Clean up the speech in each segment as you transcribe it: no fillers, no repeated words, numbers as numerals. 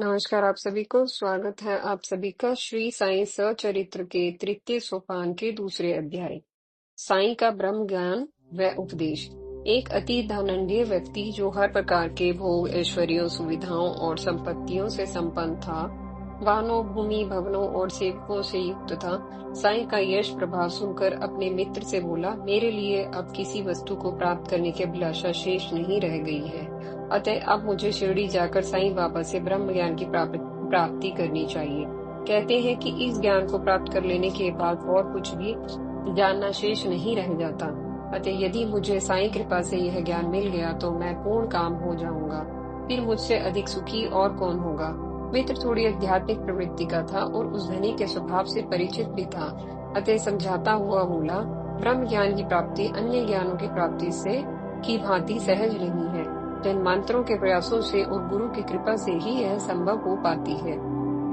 नमस्कार आप सभी को। स्वागत है आप सभी का श्री साईं सचरित्र के तृतीय सोपान के दूसरे अध्याय साईं का ब्रह्म ज्ञान व उपदेश। एक अति धनंजय व्यक्ति जो हर प्रकार के भोग ऐश्वर्यों सुविधाओं और संपत्तियों से संपन्न था, वाहनों भूमि भवनों और सेवकों से युक्त था, साईं का यश प्रभाव सुनकर अपने मित्र से बोला, मेरे लिए अब किसी वस्तु को प्राप्त करने की अभिलाषा शेष नहीं रह गई है, अतः अब मुझे शिरडी जाकर साईं बाबा से ब्रह्म ज्ञान की प्राप्ति करनी चाहिए। कहते हैं कि इस ज्ञान को प्राप्त कर लेने के बाद और कुछ भी जानना शेष नहीं रह जाता। अतः यदि मुझे साईं कृपा से यह ज्ञान मिल गया तो मैं पूर्ण काम हो जाऊंगा, फिर मुझसे अधिक सुखी और कौन होगा। मित्र थोड़ी आध्यात्मिक प्रवृत्ति का था और उस धनी के स्वभाव से परिचित भी था, अतः समझाता हुआ बोला, ब्रह्म ज्ञान की प्राप्ति अन्य ज्ञानों की प्राप्ति से की भांति सहज नहीं है। जन्मांतरों के प्रयासों से और गुरु की कृपा से ही यह संभव हो पाती है।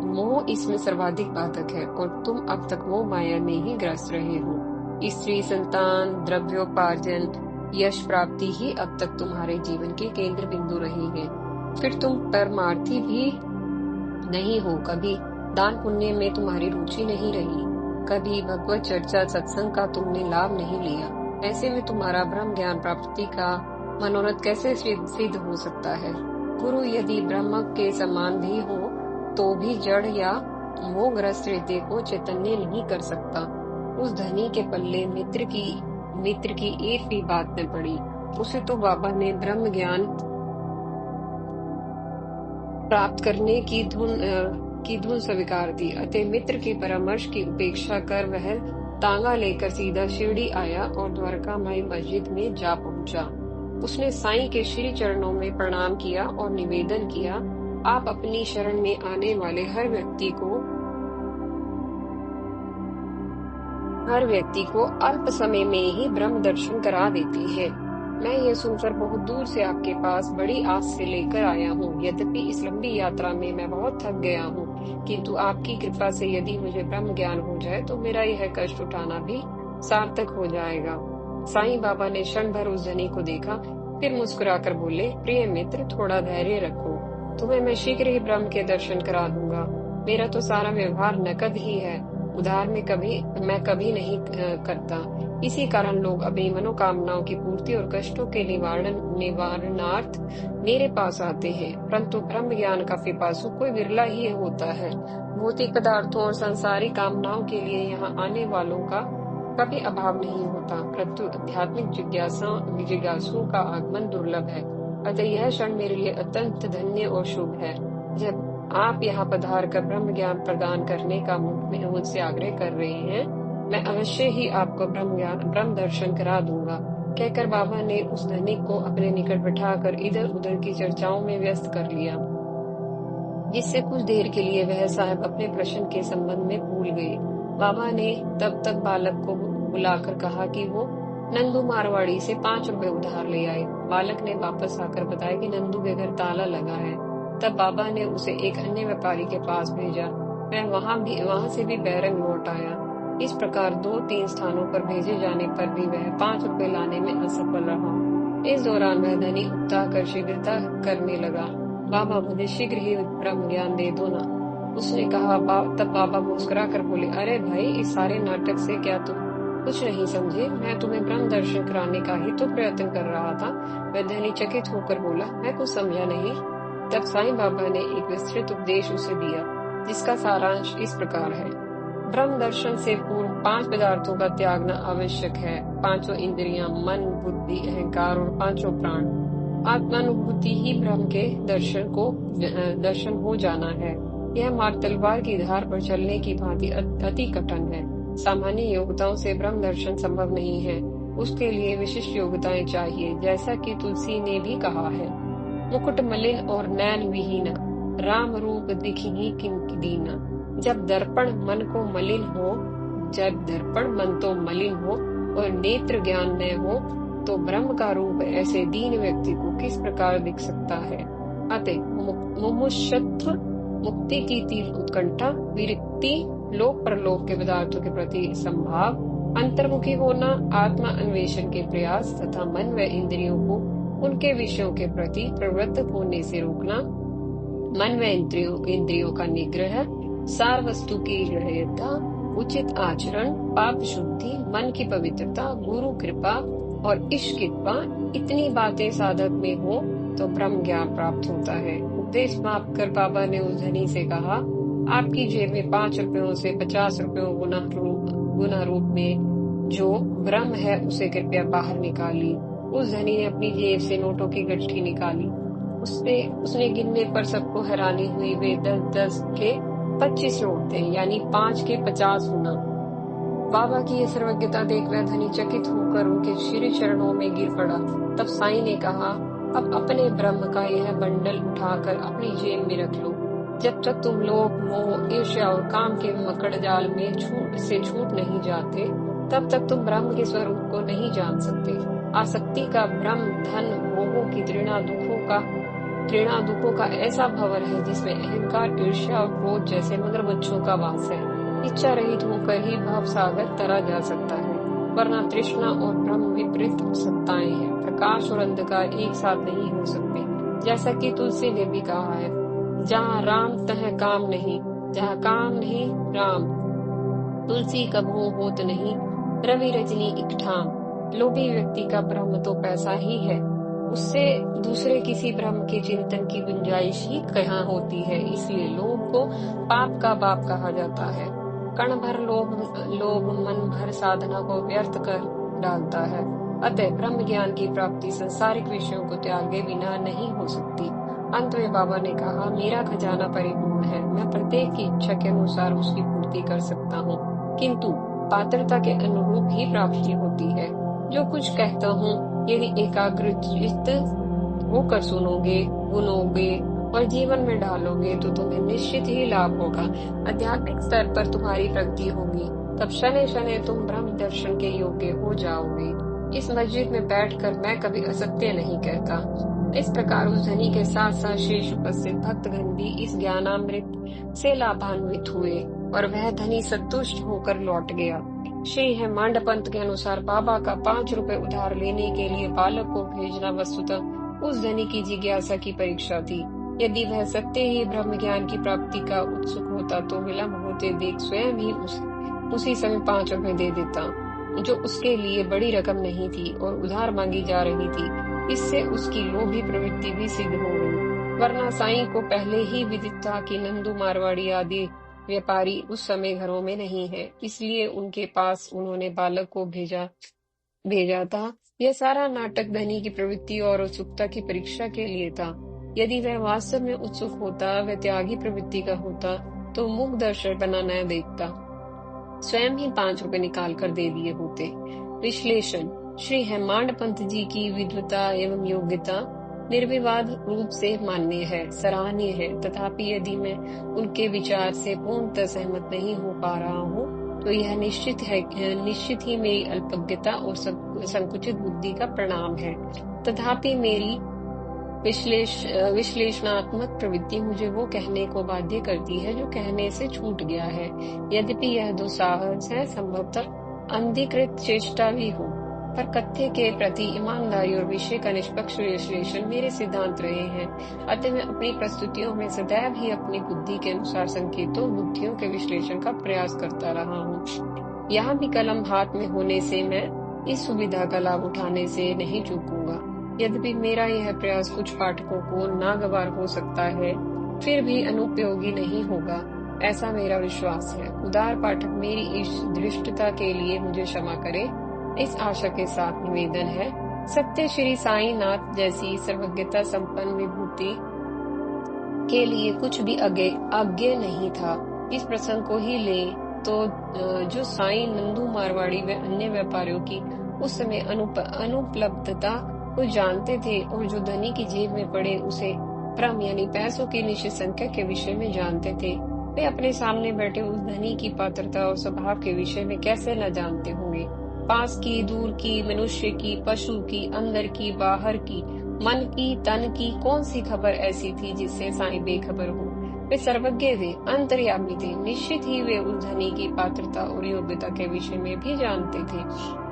मोह इसमें सर्वाधिक बाधक है और तुम अब तक मोह माया में ही ग्रस्त रहे हो। स्त्री संतान द्रव्योपार्जन यश प्राप्ति ही अब तक तुम्हारे जीवन के केंद्र बिंदु रही है। फिर तुम परमार्थी भी नहीं हो। कभी दान पुण्य में तुम्हारी रुचि नहीं रही, कभी भगवत चर्चा सत्संग का तुमने लाभ नहीं लिया। ऐसे में तुम्हारा ब्रह्म ज्ञान प्राप्ति का मनोरथ कैसे सिद्ध हो सकता है। गुरु यदि ब्रह्म के समान भी हो तो भी जड़ या मोहग्रस्त हृदय को चैतन्य नहीं कर सकता। उस धनी के पल्ले मित्र की एक भी बात न पड़ी। उसे तो बाबा ने ब्रह्म ज्ञान प्राप्त करने की धुन स्वीकार दी, अतः मित्र के परामर्श की उपेक्षा कर वह तांगा लेकर सीधा शिरडी आया और द्वारका माई मस्जिद में जा पहुंचा। उसने साईं के श्री चरणों में प्रणाम किया और निवेदन किया, आप अपनी शरण में आने वाले हर व्यक्ति को अल्प समय में ही ब्रह्म दर्शन करा देती है। मैं यह सुनकर बहुत दूर से आपके पास बड़ी आस से लेकर आया हूँ। यद्यपि इस लंबी यात्रा में मैं बहुत थक गया हूँ, किंतु आपकी कृपा से यदि मुझे ब्रह्म ज्ञान हो जाए तो मेरा यह कष्ट उठाना भी सार्थक हो जाएगा। साईं बाबा ने क्षण भर उस धनी को देखा, फिर मुस्कुराकर बोले, प्रिय मित्र, थोड़ा धैर्य रखो, तुम्हें मैं शीघ्र ही ब्रह्म के दर्शन करा दूंगा। मेरा तो सारा व्यवहार नकद ही है, उधार में मैं कभी नहीं करता। इसी कारण लोग अपनी मनोकामनाओं की पूर्ति और कष्टों के निवारणार्थ मेरे पास आते हैं, परंतु ब्रह्म ज्ञान का पिपासु कोई विरला ही होता है। भौतिक पदार्थों और सांसारिक कामनाओं के लिए यहाँ आने वालों का कभी अभाव नहीं होता, परंतु आध्यात्मिक जिज्ञासुओं का आगमन दुर्लभ है। अतः यह क्षण मेरे लिए अत्यंत धन्य और शुभ है, जब आप यहाँ पधार कर ब्रह्म ज्ञान प्रदान करने का मुझसे आग्रह कर रहे हैं। मैं अवश्य ही आपको ब्रह्म दर्शन करा दूंगा। कहकर बाबा ने उस धनिक को अपने निकट बिठाकर इधर उधर की चर्चाओं में व्यस्त कर लिया, जिससे कुछ देर के लिए वह साहब अपने प्रश्न के संबंध में भूल गए। बाबा ने तब तक बालक को बुलाकर कहा कि वो नंदू मारवाड़ी से 5 रुपए उधार ले आए। बालक ने वापस आकर बताया कि नंदू के घर ताला लगा है। तब बाबा ने उसे एक अन्य व्यापारी के पास भेजा। वह वहां से भी बैरंग लौट आया। इस प्रकार 2-3 स्थानों पर भेजे जाने पर भी वह 5 रुपए लाने में असफल रहा। इस दौरान वह धनी उकता कर शीघ्रता करने लगा, बाबा मुझे शीघ्र ही ब्रह्म ज्ञान दे दो ना। उसने कहा। तब बाबा मुस्कुरा कर बोले, अरे भाई, इस सारे नाटक से क्या तुम कुछ नहीं समझे? मैं तुम्हें ब्रह्म दर्शन कराने का ही तो प्रयत्न कर रहा था। वह धनी चकित होकर बोला, मैं कुछ समझा नहीं। तब साईं बाबा ने एक विस्तृत उपदेश उसे दिया, जिसका सारांश इस प्रकार है। ब्रह्म दर्शन से पूर्व 5 पदार्थों का त्यागना आवश्यक है। 5 इंद्रियां, मन, बुद्धि, अहंकार और 5 प्राण। आत्मानुभूति ही ब्रह्म के दर्शन हो जाना है। यह मार्ग तलवार की धार पर चलने की भांति अति कठिन है। सामान्य योग्यताओं से ब्रह्म दर्शन संभव नहीं है, उसके लिए विशिष्ट योग्यताएं चाहिए, जैसा कि तुलसी ने भी कहा है, मुकुट मलिन और नैन विहीना, राम रूप दिखी किंकि दीना। जब दर्पण मन तो मलिन हो और नेत्र ज्ञान न हो, तो ब्रह्म का रूप ऐसे दीन व्यक्ति को किस प्रकार दिख सकता है। अतः मुमुक्षुत्व, मुक्ति की तीव्र उत्कंठा, विरक्ति, लोक परलोक के पदार्थों के प्रति संभाव, अंतर्मुखी होना, आत्मा अन्वेषण के प्रयास तथा मन व इंद्रियों को उनके विषयों के प्रति प्रवृत्त होने से रोकना, मन व इंद्रियों का निग्रह, सार वस्तु की ग्रह्यता, उचित आचरण, पाप शुद्धि, मन की पवित्रता, गुरु कृपा और ईश कृपा, इतनी बातें साधक में हो तो ब्रह्म ज्ञान प्राप्त होता है। उपदेश समाप्त कर बाबा ने उस धनी से कहा, आपकी जेब में 5 रुपयों से 50 रुपयों गुना रूप में जो ब्रह्म है उसे कृपया बाहर निकाली। उस धनी ने अपनी जेब से नोटों की गठरी निकाली। उसने गिनने पर सबको हैरानी हुई। वे 10-10 के 25 नोट थे, यानी 5 के 50 गुना। बाबा की ये सर्वज्ञता देख वह धनी चकित होकर उनके श्री चरणों में गिर पड़ा। तब साईं ने कहा, अब अपने ब्रह्म का यह बंडल उठाकर अपनी जेब में रख लो। जब तक तुम लोग मोह, ईर्ष्या और काम के मकड़ जाल में छूट नहीं जाते, तब तक तुम ब्रह्म के स्वरूप को नहीं जान सकते। आसक्ति का भ्रम धन भोगों की तृणा दुखों का ऐसा भंवर है जिसमें अहंकार, ईर्ष्या और क्रोध जैसे मगरमच्छों का वास है। इच्छा रहित होकर ही भव सागर तरा जा सकता है, वरना तृष्णा और ब्रह्म विपरीत सत्ताएं हैं। प्रकाश और अंधकार एक साथ नहीं हो सकते। जैसा कि तुलसी ने भी कहा है, जहाँ राम तह काम नहीं, जहाँ काम नहीं राम। तुलसी कबहू होत नहीं, रवि रजनी इक ठाम। लोभी व्यक्ति का ब्रह्म तो पैसा ही है, उससे दूसरे किसी ब्रह्म के चिंतन की गुंजाइश ही कहाँ होती है। इसलिए लोभ को पाप का बाप कहा जाता है। कण भर लोभ मन भर साधना को व्यर्थ कर डालता है। अतः ब्रह्म ज्ञान की प्राप्ति संसारिक विषयों को त्यागे बिना नहीं हो सकती। अंत में बाबा ने कहा, मेरा खजाना परिपूर्ण है, मैं प्रत्येक की इच्छा के अनुसार उसकी पूर्ति कर सकता हूँ, किंतु पात्रता के अनुरूप ही प्राप्ति होती है। जो कुछ कहता हूँ, यदि एकाग्रचित्त होकर सुनोगे, गुनोगे और जीवन में डालोगे तो तुम्हें निश्चित ही लाभ होगा। आध्यात्मिक स्तर पर तुम्हारी प्रगति होगी। तब शनै शनै तुम ब्रह्म दर्शन के योग्य हो जाओगे। इस मस्जिद में बैठकर मैं कभी असत्य नहीं कहता। इस प्रकार उस धनी के साथ साथ शेष उपस्थित भक्तगण भी इस ज्ञानामृत से लाभान्वित हुए और वह धनी संतुष्ट होकर लौट गया। श्री हेमांड पंत के अनुसार बाबा का 5 रुपए उधार लेने के लिए बालक को भेजना वस्तुतः उस धनी की जिज्ञासा की परीक्षा थी। यदि वह सत्य ही ब्रह्म ज्ञान की प्राप्ति का उत्सुक होता तो विलम्ब होते देख स्वयं ही उसी समय 5 रुपए दे देता, जो उसके लिए बड़ी रकम नहीं थी और उधार मांगी जा रही थी। इससे उसकी लोभी प्रवृत्ति भी सिद्ध हो गई। वरना साईं को पहले ही विदित था कि नंदू मारवाड़ी आदि व्यापारी उस समय घरों में नहीं है, इसलिए उनके पास उन्होंने बालक को भेजा था। यह सारा नाटक धनी की प्रवृत्ति और उत्सुकता की परीक्षा के लिए था। यदि वह वास्तव में उत्सुक होता, वह त्यागी प्रवृत्ति का होता, तो मुख दर्शन बना न देखता, स्वयं ही 5 रुपए निकाल कर दे दिए होते। विश्लेषण: श्री हेमांड पंत जी की विद्वता एवं योग्यता निर्विवाद रूप से मान्य है, सराहनीय है। तथापि यदि मैं उनके विचार से पूर्णतः सहमत नहीं हो पा रहा हूँ, तो यह निश्चित ही मेरी अल्पज्ञता और संकुचित बुद्धि का परिणाम है। तथापि मेरी विश्लेषणात्मक प्रवृत्ति मुझे वो कहने को बाध्य करती है जो कहने से छूट गया है। यद्यपि यह दुस्साहस है, संभवतः अनधिकृत चेष्टा भी हो, पर कथ्य के प्रति ईमानदारी और विषय का निष्पक्ष विश्लेषण मेरे सिद्धांत रहे हैं। अतः मैं अपनी प्रस्तुतियों में सदैव ही अपनी बुद्धि के अनुसार संकेतों बुद्धियों के विश्लेषण का प्रयास करता रहा हूँ। यहाँ भी कलम हाथ में होने से मैं इस सुविधा का लाभ उठाने से नहीं चूकूंगा। यद्यपि मेरा यह प्रयास कुछ पाठकों को नागवार हो सकता है, फिर भी अनुपयोगी नहीं होगा, ऐसा मेरा विश्वास है। उदार पाठक मेरी इस धृष्टता के लिए मुझे क्षमा करे, इस आशा के साथ निवेदन है। सत्य श्री साईं नाथ जैसी सर्वज्ञता संपन्न विभूति के लिए कुछ भी अज्ञेय नहीं था। इस प्रसंग को ही ले तो जो साईं नंदू मारवाड़ी व अन्य व्यापारियों की उस समय अनुपलब्धता को जानते थे और जो धनी की जेब में पड़े उसे ब्रह्म यानी पैसों की निश्चित संख्या के विषय में जानते थे, वे अपने सामने बैठे उस धनी की पात्रता और स्वभाव के विषय में कैसे न जानते होंगे। पास की, दूर की, मनुष्य की, पशु की, अंदर की, बाहर की, मन की, तन की कौन सी खबर ऐसी थी जिससे साईं बेखबर हो। वे सर्वज्ञ थे, अंतर्यामी थे। निश्चित ही वे उस धनी की पात्रता और योग्यता के विषय में भी जानते थे।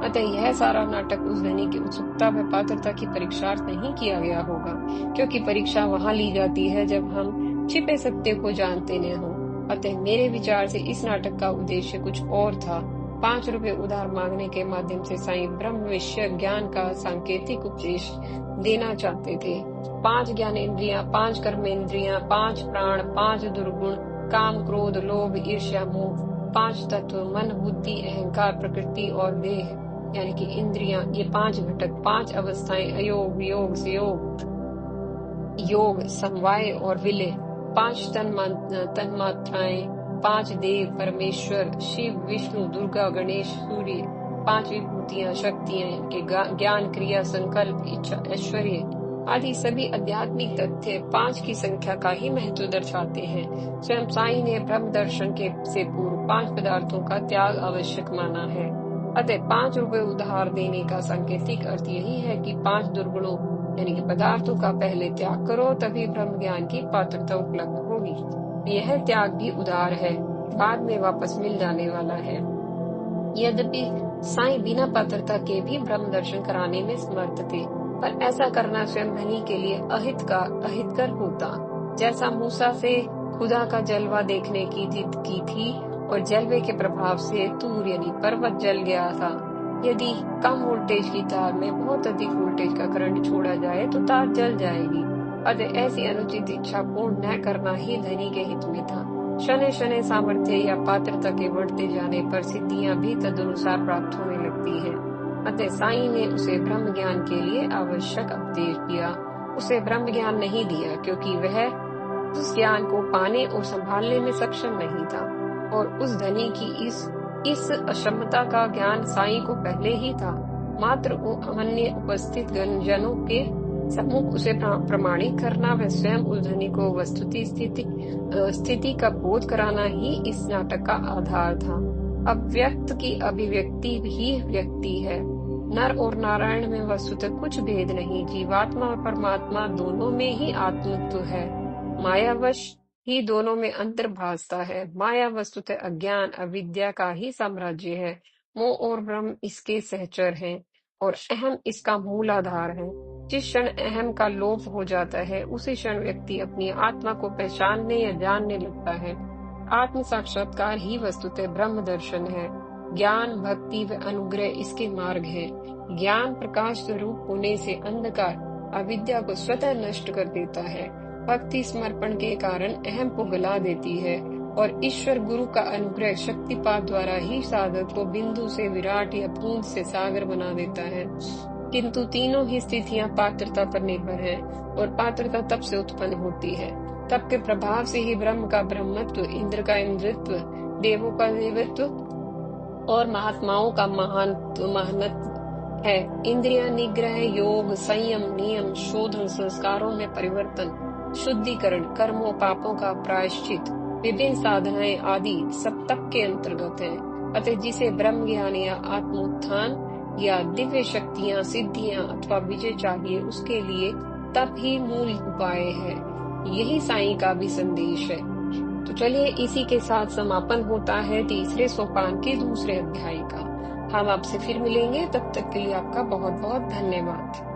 अतः यह सारा नाटक उस धनी की उत्सुकता व पात्रता की परीक्षार्थ नहीं किया गया होगा, क्योंकि परीक्षा वहाँ ली जाती है जब हम छिपे सत्य को जानते न हो। अतः मेरे विचार से इस नाटक का उद्देश्य कुछ और था। 5 रुपए उधार मांगने के माध्यम से साईं ब्रह्म विषय ज्ञान का सांकेतिक उपदेश देना चाहते थे। 5 ज्ञानेंद्रियां, 5 कर्मेंद्रियां, 5 प्राण, 5 दुर्गुण, काम, क्रोध, लोभ, ईर्ष्या, मोह, 5 तत्व, मन, बुद्धि, अहंकार, प्रकृति और देह यानी कि इंद्रियां, ये 5 घटक, 5 अवस्थाएं, अयोग, वियोग, संयोग, योग, समवाय और विलय, 5 तन्मात्राएं, 5 देव, परमेश्वर, शिव, विष्णु, दुर्गा, गणेश, सूर्य, 5 विभूतियां, शक्तियां इनके ज्ञान, क्रिया, संकल्प, इच्छा, ऐश्वर्य आदि सभी आध्यात्मिक तथ्य 5 की संख्या का ही महत्व दर्शाते हैं। स्वयं साईं ने ब्रह्म दर्शन के से पूर्व 5 पदार्थों का त्याग आवश्यक माना है। अतः 5 रुपए उधार देने का सांकेतिक अर्थ यही है कि 5 दुर्गुणों यानी कि पदार्थों का पहले त्याग करो, तभी ब्रह्म ज्ञान की पात्रता उपलब्ध होगी। यह त्याग भी उधार है, बाद में वापस मिल जाने वाला है। यद्यपि साईं बिना पात्रता के भी ब्रह्म दर्शन कराने में समर्थ थे, पर ऐसा करना स्वयं धनी के लिए अहितकर होता। जैसा मूसा से खुदा का जलवा देखने की जिद की थी और जलवे के प्रभाव से तूर यानी पर्वत जल गया था। यदि कम वोल्टेज की तार में बहुत अधिक वोल्टेज का करंट छोड़ा जाए तो तार जल जाएगी। अतः ऐसी अनुचित इच्छा पूर्ण न करना ही धनी के हित में था। शनै शनै सामर्थ्य या पात्रता के बढ़ते जाने पर सिद्धियां भी तदनुसार प्राप्त होने लगती है। अतः साईं ने उसे ब्रह्म ज्ञान के लिए आवश्यक उपदेश दिया। उसे ब्रह्म ज्ञान नहीं दिया क्योंकि वह उस ज्ञान को पाने और संभालने में सक्षम नहीं था, और उस धनी की इस अक्षमता का ज्ञान साईं को पहले ही था। मात्र अन्य उपस्थित जनों के सम्मुख उसे प्रमाणित करना व स्वयं उस धनी को वस्तुति स्थिति का बोध कराना ही इस नाटक का आधार था। अव्यक्त की अभिव्यक्ति ही व्यक्ति है। नर और नारायण में वस्तुतः कुछ भेद नहीं। जीवात्मा और परमात्मा दोनों में ही आत्मत्व है। मायावश ही दोनों में अंतर भासता है। माया वस्तुतः अज्ञान अविद्या का ही साम्राज्य है। मोह और भ्रम इसके सहचर हैं और अहम इसका मूल आधार है। जिस क्षण अहम का लोप हो जाता है उसी क्षण व्यक्ति अपनी आत्मा को पहचानने या जानने लगता है। आत्म साक्षात्कार ही वस्तुतः ब्रह्म दर्शन है। ज्ञान, भक्ति व अनुग्रह इसके मार्ग है। ज्ञान प्रकाश स्वरूप होने से अंधकार अविद्या को स्वतः नष्ट कर देता है। भक्ति समर्पण के कारण अहम को गला देती है और ईश्वर गुरु का अनुग्रह शक्तिपात द्वारा ही साधक को बिंदु से विराट या बूंद से सागर बना देता है। किंतु तीनों ही स्थितियां पात्रता पर निर्भर है और पात्रता तब से उत्पन्न होती है। तब के प्रभाव से ही ब्रह्म का ब्रह्मत्व, इंद्र का इंद्रत्व, देवों का देवत्व और महात्माओं का महानत्व है। इंद्रिया निग्रह, योग, संयम, नियम, शोधन, संस्कारों में परिवर्तन, शुद्धिकरण, कर्मों पापों का प्रायश्चित, विभिन्न साधनाएं आदि सब तप के अंतर्गत है। अतः जिसे ब्रह्म ज्ञान या आत्मोत्थान या दिव्य शक्तियां, सिद्धियां अथवा विजय चाहिए उसके लिए तप ही मूल उपाय है। यही साईं का भी संदेश है। तो चलिए इसी के साथ समापन होता है तीसरे सोपान के दूसरे अध्याय का। हम आपसे फिर मिलेंगे, तब तक के लिए आपका बहुत बहुत धन्यवाद।